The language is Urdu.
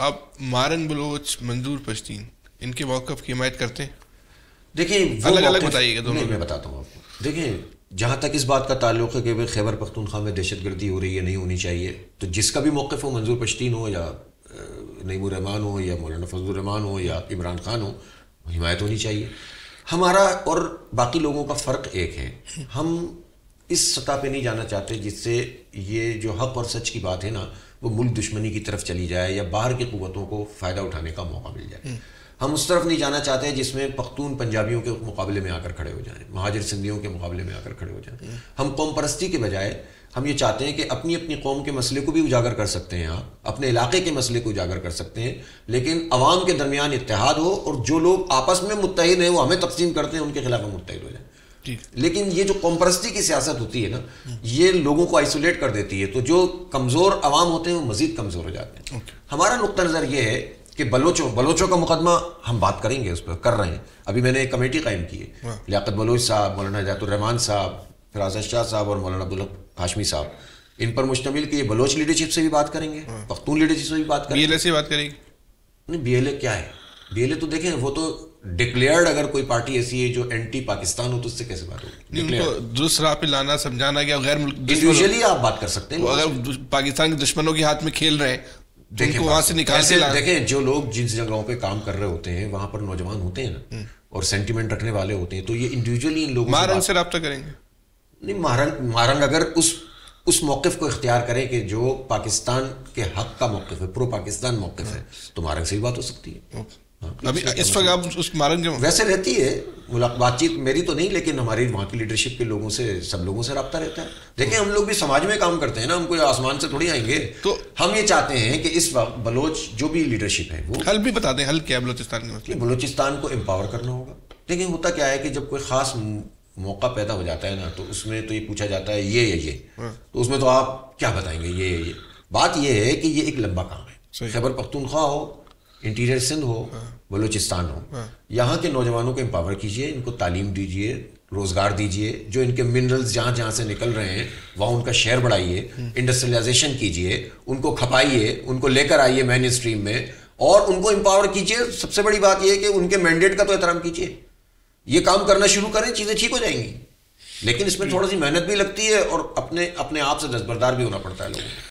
آپ مارنگ بلوچ منظور پشتین ان کے موقف کی حمایت کرتے ہیں؟ دیکھیں الگ الگ بتائیے گا دونوں. میں بتاتا ہوں آپ کو. دیکھیں جہاں تک اس بات کا تعلق ہے کہ خیبر پختونخوا میں دہشت گردی ہو رہی ہے، نہیں ہونی چاہیے، تو جس کا بھی موقف ہو، منظور پشتین ہو یا نعیم الرحمان ہو یا مولانا فضل الرحمان ہو یا عمران خان ہو، حمایت ہونی چاہیے. ہمارا اور باقی لوگوں کا فرق ایک ہے، ہم اس سطح پہ نہیں جانا چاہتے جس سے یہ جو حق اور سچ کی بات ہے نا وہ ملک دشمنی کی طرف چلی جائے یا باہر کی قوتوں کو فائدہ اٹھانے کا موقع مل جائے. ہم اس طرف نہیں جانا چاہتے جس میں پختون پنجابیوں کے مقابلے میں آ کر کھڑے ہو جائیں، مہاجر سندھیوں کے مقابلے میں آ کر کھڑے ہو جائیں. ہم قوم پرستی کے بجائے ہم یہ چاہتے ہیں کہ اپنی اپنی قوم کے مسئلے کو بھی اجاگر کر سکتے ہیں، آپ اپنے علاقے کے مسئلے کو اجاگر کر سکتے ہیں، لیکن عوام کے درمیان اتحاد ہو اور جو لوگ آپس میں متحد ہیں وہ ہمیں تقسیم کرتے ہیں ان کے خلاف ہم متحد ہو جائیں. لیکن یہ جو قوم پرستی کی سیاست ہوتی ہے نا یہ لوگوں کو آئسولیٹ کر دیتی ہے، تو جو کمزور عوام ہوتے ہیں وہ مزید کمزور ہو جاتے ہیں. ہمارا نقطہ نظر یہ ہے کہ بلوچوں کا مقدمہ ہم بات کریں گے، اس پہ کر رہے ہیں. ابھی میں نے ایک کمیٹی قائم کی ہے، لیاقت بلوچ صاحب، مولانا ہدایت الرحمان صاحب، فراست شاہ صاحب اور مولانا عبدالحق ہاشمی صاحب، ان پر مشتمل کہ یہ بلوچ لیڈرشپ سے بھی بات کریں گے، پختون لیڈرشپ سے بھی بات کریں گے. بی ایل اے سے بات کریں گے؟ نہیں، بی ایل اے کیا ہے؟ بی ایل اے تو دیکھیں وہ تو ڈکلیئرڈ، اگر کوئی پارٹی ایسی ہے جو اینٹی پاکستان ہو تو اس سے کیسے بات ہوگی؟ ان کو درست راہ پہ لانا، سمجھانا کہ غیر ملک انڈیویجولی آپ بات کر سکتے ہیں. اگر پاکستان کے دشمنوں کے ہاتھ میں کھیل رہے ہیں ان کو وہاں سے نکال کے دیکھیں جو لوگ جن جگہوں پہ کام کر رہے ہوتے ہیں وہاں پر نوجوان ہوتے ہیں نا اور سینٹیمنٹ رکھنے والے ہوتے ہیں، تو یہ انڈیویجولی ان لوگوں مارنگ سے رابطہ کریں گے. نہیں، مارنگ اگر اس موقف کو اختیار کریں کہ جو پاکستان کے حق کا موقف ہے، پرو پاکستان موقف ہے، تو مارنگ سے بھی بات ہو سکتی ہے. ابھی اس وقت آپ اس مارنگ کے ویسے رہتی ہے بات چیت، میری تو نہیں لیکن ہماری وہاں کی لیڈرشپ کے لوگوں سے، سب لوگوں سے رابطہ رہتا ہے. دیکھیں ہم لوگ بھی سماج میں کام کرتے ہیں نا، ہم کوئی آسمان سے تھوڑی آئیں گے. تو ہم یہ چاہتے ہیں کہ اس وقت بلوچ جو بھی لیڈرشپ ہے وہ حل بھی بتا دیں. حل کیا ہے بلوچستان کے مسئلے؟ بلوچستان کو امپاور کرنا ہوگا. دیکھیں ہوتا کیا ہے کہ جب کوئی خاص موقع پیدا ہو جاتا ہے نا تو اس میں تو یہ پوچھا جاتا ہے یہ تو اس میں تو آپ کیا بتائیں گے؟ یہ بات یہ ہے کہ یہ ایک لمبا کام ہے. خیبر پختونخوا ہو، انٹیریئر سندھ ہو، بلوچستان ہو، یہاں کے نوجوانوں کو امپاور کیجئے، ان کو تعلیم دیجئے، روزگار دیجئے، جو ان کے منرلز جہاں سے نکل رہے ہیں وہاں ان کا شیئر بڑھائیے، انڈسٹریلائزیشن کیجئے، ان کو کھپائیے، ان کو لے کر آئیے مین اسٹریم میں اور ان کو امپاور کیجئے. سب سے بڑی بات یہ ہے کہ ان کے مینڈیٹ کا تو احترام کیجئے. یہ کام کرنا شروع کریں، چیزیں ٹھیک ہو جائیں گی، لیکن اس میں تھوڑا سی محنت بھی لگتی ہے اور اپنے آپ سے دستبردار بھی ہونا پڑتا ہے لوگوں کو.